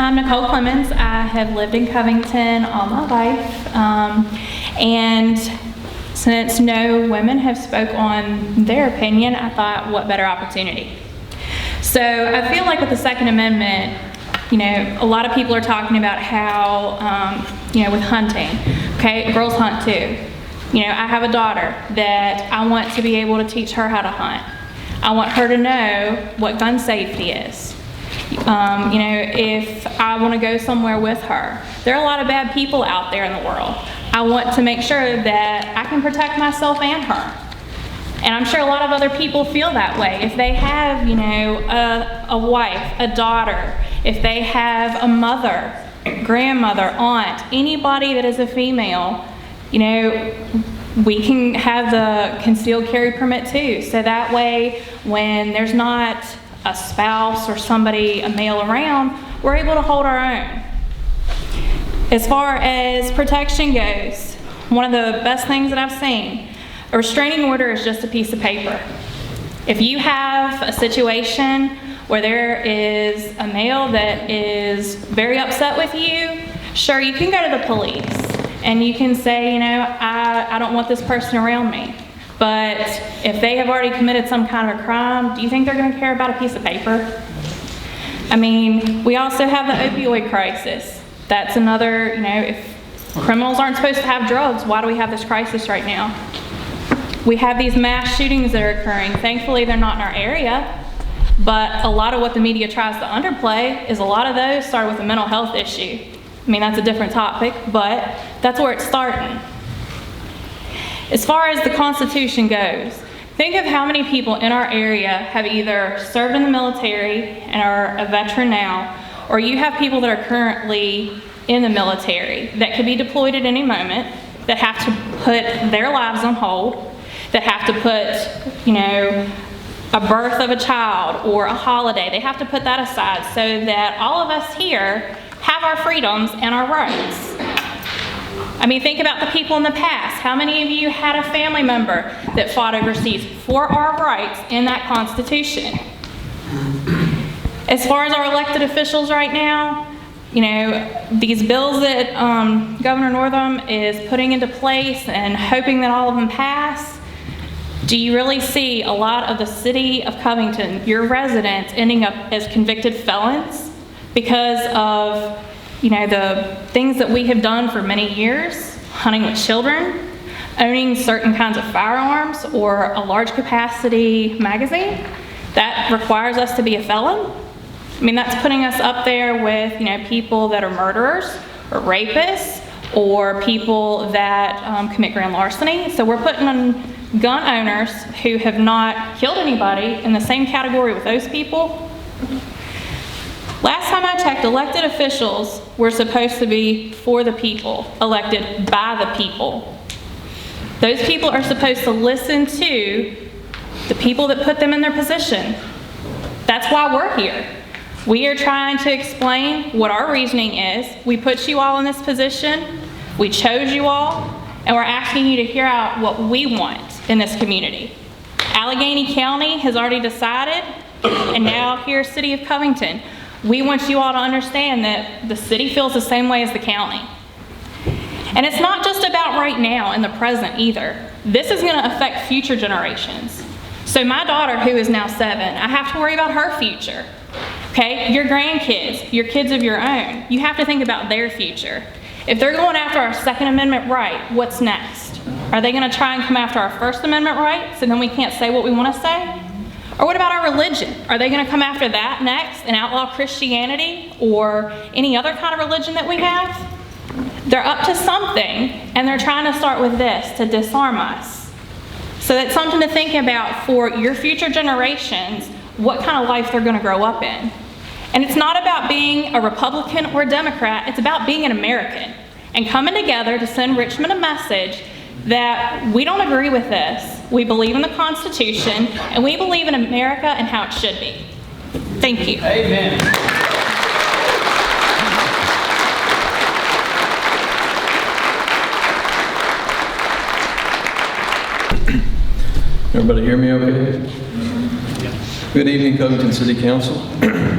I'm Nicole Clemons. I have lived in Covington all my life, and since no women have spoke on their opinion, I thought, what better opportunity? So I feel like with the Second Amendment, a lot of people are talking about how, with hunting, okay, girls hunt too. I have a daughter that I want to be able to teach her how to hunt. I want her to know what gun safety is. If I want to go somewhere with her, there are a lot of bad people out there in the world. I want to make sure that I can protect myself and her. And I'm sure a lot of other people feel that way. If they have, a wife, a daughter, if they have a mother, grandmother, aunt, anybody that is a female, we can have the concealed carry permit too. So that way, when there's not a spouse or somebody, a male around, we're able to hold our own. As far as protection goes, one of the best things that I've seen, a restraining order is just a piece of paper. If you have a situation where there is a male that is very upset with you, sure, you can go to the police and you can say, I don't want this person around me. But if they have already committed some kind of a crime, do you think they're going to care about a piece of paper? We also have the opioid crisis. That's another, if criminals aren't supposed to have drugs, why do we have this crisis right now? We have these mass shootings that are occurring. Thankfully, they're not in our area, but a lot of what the media tries to underplay is a lot of those start with a mental health issue. That's a different topic, but that's where it's starting. As far as the Constitution goes, think of how many people in our area have either served in the military and are a veteran now, or you have people that are currently in the military that could be deployed at any moment, that have to put their lives on hold, that have to put, a birth of a child or a holiday, they have to put that aside so that all of us here have our freedoms and our rights. Think about the people in the past. How many of you had a family member that fought overseas for our rights in that Constitution? As far as our elected officials right now, these bills that Governor Northam is putting into place and hoping that all of them pass, do you really see a lot of the city of Covington, your residents, ending up as convicted felons because of the things that we have done for many years, hunting with children, owning certain kinds of firearms or a large capacity magazine that requires us to be a felon? That's putting us up there with, people that are murderers or rapists or people that commit grand larceny. So we're putting gun owners who have not killed anybody in the same category with those people. Last time I checked, elected officials were supposed to be for the people, elected by the people. Those people are supposed to listen to the people that put them in their position. That's why we're here. We are trying to explain what our reasoning is. We put you all in this position. We chose you all, and we're asking you to hear out what we want in this community. Allegheny County has already decided, and now here, City of Covington, we want you all to understand that the city feels the same way as the county. And it's not just about right now in the present either. This is going to affect future generations. So my daughter, who is now 7, I have to worry about her future. Okay, your grandkids, your kids of your own, you have to think about their future. If they're going after our Second Amendment right, what's next? Are they going to try and come after our First Amendment rights and then we can't say what we want to say? Or what about our religion? Are they going to come after that next and outlaw Christianity or any other kind of religion that we have? They're up to something, and they're trying to start with this to disarm us. So that's something to think about for your future generations, what kind of life they're going to grow up in. And it's not about being a Republican or a Democrat, it's about being an American and coming together to send Richmond a message that we don't agree with this. We believe in the Constitution, and we believe in America and how it should be. Thank you. Amen. Everybody hear me okay? Good evening, Covington City Council.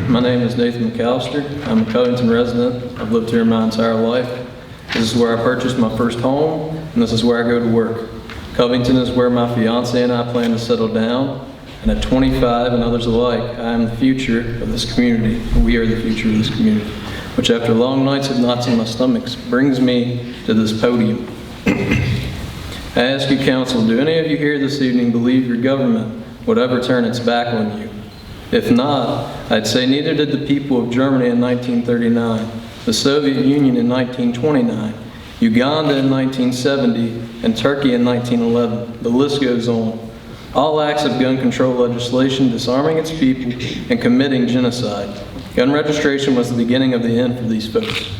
My name is Nathan McCallister. I'm a Covington resident. I've lived here my entire life. This is where I purchased my first home, and this is where I go to work. Covington is where my fiance and I plan to settle down. And at 25 and others alike, I am the future of this community. We are the future of this community, which after long nights of knots in my stomach brings me to this podium. I ask you, council, do any of you here this evening believe your government would ever turn its back on you? If not, I'd say neither did the people of Germany in 1939, the Soviet Union in 1929, Uganda in 1970, and Turkey in 1911. The list goes on. All acts of gun control legislation disarming its people and committing genocide. Gun registration was the beginning of the end for these folks.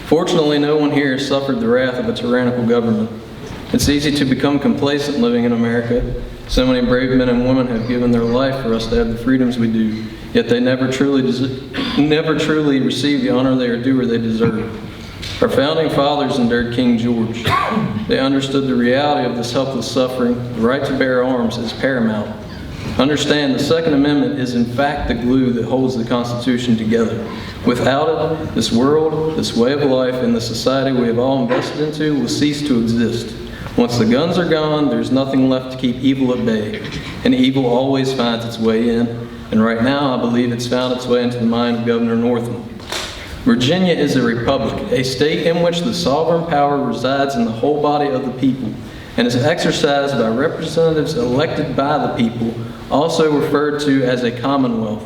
Fortunately, no one here has suffered the wrath of a tyrannical government. It's easy to become complacent living in America. So many brave men and women have given their life for us to have the freedoms we do, yet they never truly receive the honor they are due or they deserve. Our founding fathers endured King George. They understood the reality of this helpless suffering. The right to bear arms is paramount. Understand, the Second Amendment is in fact the glue that holds the Constitution together. Without it, this world, this way of life, and the society we have all invested into will cease to exist. Once the guns are gone, there's nothing left to keep evil at bay. And evil always finds its way in. And right now, I believe it's found its way into the mind of Governor Northam. Virginia is a republic, a state in which the sovereign power resides in the whole body of the people and is exercised by representatives elected by the people, also referred to as a commonwealth.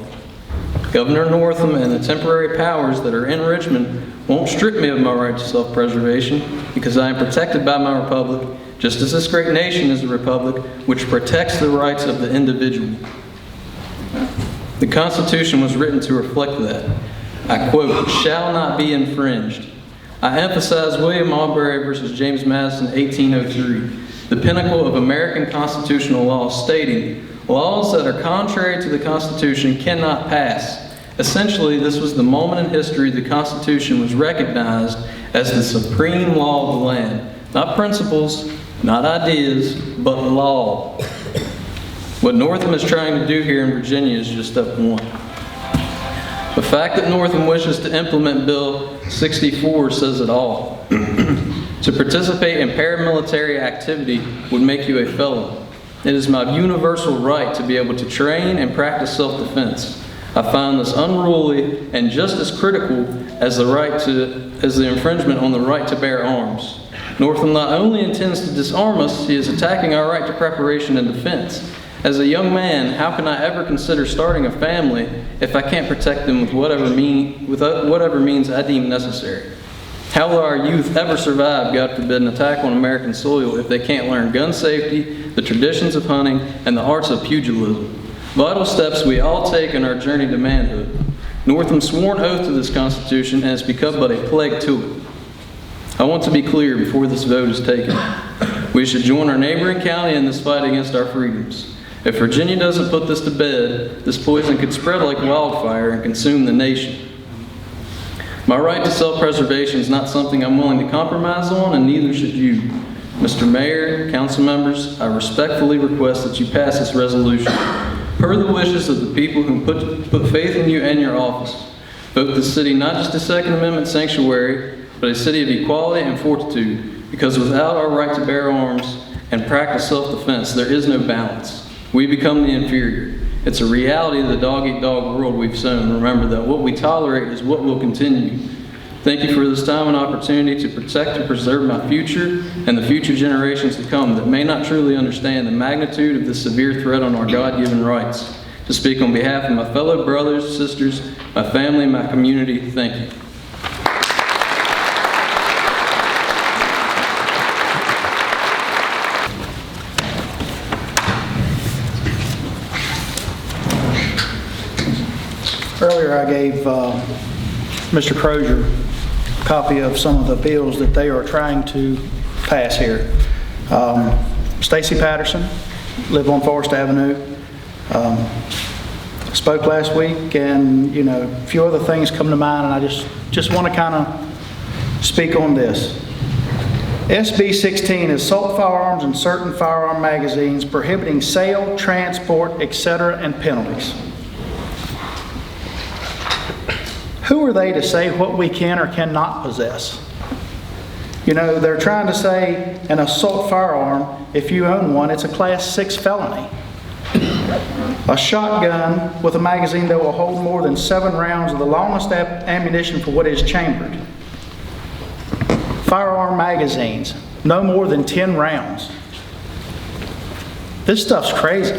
Governor Northam and the temporary powers that are in Richmond won't strip me of my right to self-preservation because I am protected by my republic, just as this great nation is a republic which protects the rights of the individual. The Constitution was written to reflect that. I quote, "shall not be infringed." I emphasize William Marbury versus James Madison, 1803, the pinnacle of American constitutional law, stating, "Laws that are contrary to the Constitution cannot pass." Essentially, this was the moment in history the Constitution was recognized as the supreme law of the land. Not principles, not ideas, but law. What Northam is trying to do here in Virginia is just step one. The fact that Northam wishes to implement Bill 64 says it all. To participate in paramilitary activity would make you a felon. It is my universal right to be able to train and practice self-defense. I find this unruly and just as critical as the infringement on the right to bear arms. Northam not only intends to disarm us, he is attacking our right to preparation and defense. As a young man, how can I ever consider starting a family if I can't protect them with whatever means I deem necessary? How will our youth ever survive, God forbid, an attack on American soil if they can't learn gun safety, the traditions of hunting, and the arts of pugilism? Vital steps we all take in our journey to manhood. Northam swore an oath to this Constitution and has become but a plague to it. I want to be clear before this vote is taken. We should join our neighboring county in this fight against our freedoms. If Virginia doesn't put this to bed, this poison could spread like wildfire and consume the nation. My right to self-preservation is not something I'm willing to compromise on, and neither should you. Mr. Mayor, council members, I respectfully request that you pass this resolution. Per the wishes of the people who put faith in you and your office. Vote the city not just a Second Amendment sanctuary, but a city of equality and fortitude, because without our right to bear arms and practice self-defense, there is no balance. We become the inferior. It's a reality of the dog-eat-dog world we've sown. Remember that what we tolerate is what will continue. Thank you for this time and opportunity to protect and preserve my future and the future generations to come that may not truly understand the magnitude of this severe threat on our God-given rights. To speak on behalf of my fellow brothers, sisters, my family, and my community, thank you. Earlier I gave Mr. Crozier a copy of some of the bills that they are trying to pass here. Stacy Patterson, live on Forest Avenue, spoke last week, and a few other things come to mind, and I just want to kind of speak on this. SB 16 is assault firearms and certain firearm magazines, prohibiting sale, transport, etc., and penalties. Who are they to say what we can or cannot possess? You know, they're trying to say an assault firearm, if you own one, it's a Class 6 felony. A shotgun with a magazine that will hold more than 7 rounds of the longest ammunition for what is chambered. Firearm magazines, no more than 10 rounds. This stuff's crazy.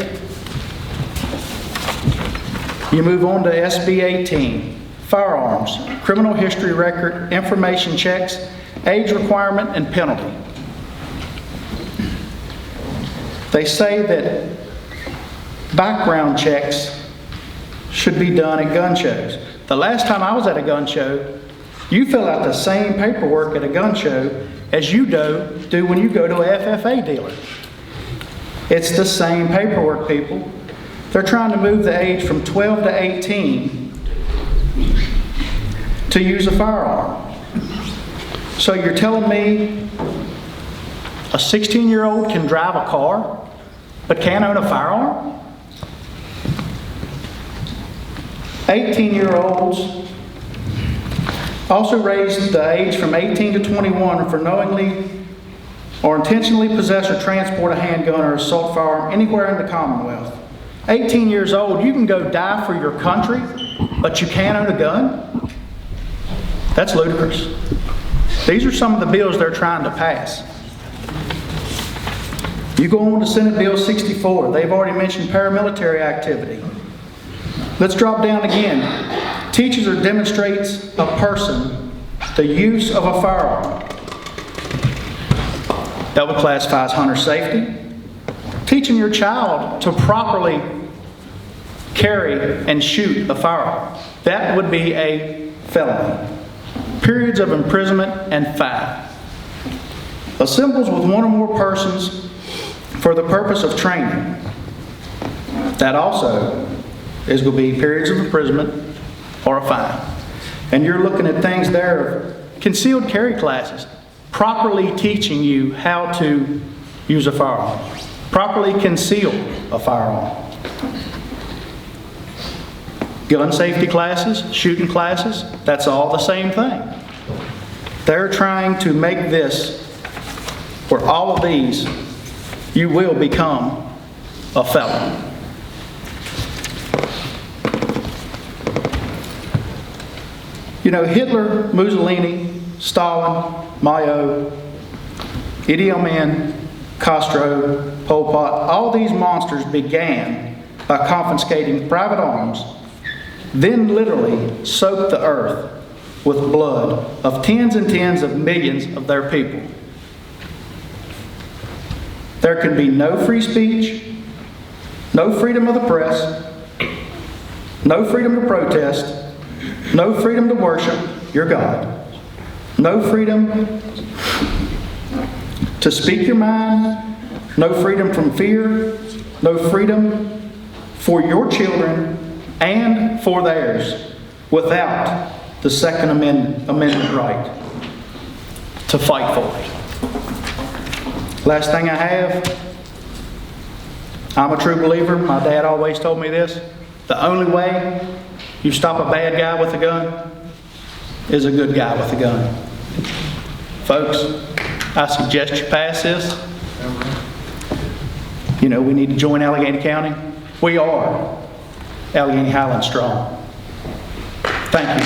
You move on to SB 18. Firearms, criminal history record, information checks, age requirement, and penalty. They say that background checks should be done at gun shows. The last time I was at a gun show, you fill out the same paperwork at a gun show as you do when you go to a FFA dealer. It's the same paperwork, people. They're trying to move the age from 12 to 18 to use a firearm. So you're telling me a 16-year-old can drive a car but can't own a firearm? 18-year-olds also raised the age from 18 to 21 for knowingly or intentionally possess or transport a handgun or assault firearm anywhere in the Commonwealth. 18 years old, you can go die for your country, but you can't own a gun? That's ludicrous. These are some of the bills they're trying to pass. You go on to Senate Bill 64. They've already mentioned paramilitary activity. Let's drop down again. Teaches or demonstrates a person the use of a firearm. That would classify as hunter safety. Teaching your child to properly carry and shoot a firearm. That would be a felony. Periods of imprisonment and fine. Assembles with one or more persons for the purpose of training. That also is going to be periods of imprisonment or a fine. And you're looking at things there of concealed carry classes, properly teaching you how to use a firearm, properly conceal a firearm. Gun safety classes, shooting classes, that's all the same thing. They're trying to make this, where all of these, you will become a felon. You know, Hitler, Mussolini, Stalin, Mao, Idi Amin, Castro, Pol Pot, all these monsters began by confiscating private arms, then literally soaked the earth with blood of tens and tens of millions of their people. There can be no free speech, no freedom of the press, no freedom to protest, no freedom to worship your God, no freedom to speak your mind, no freedom from fear, no freedom for your children and for theirs without the Second Amendment right to fight for it. Last thing I have, I'm a true believer. My dad always told me this. The only way you stop a bad guy with a gun is a good guy with a gun. Folks, I suggest you pass this. You know, we need to join Allegheny County. We are Allegheny Highland Strong. Thank you.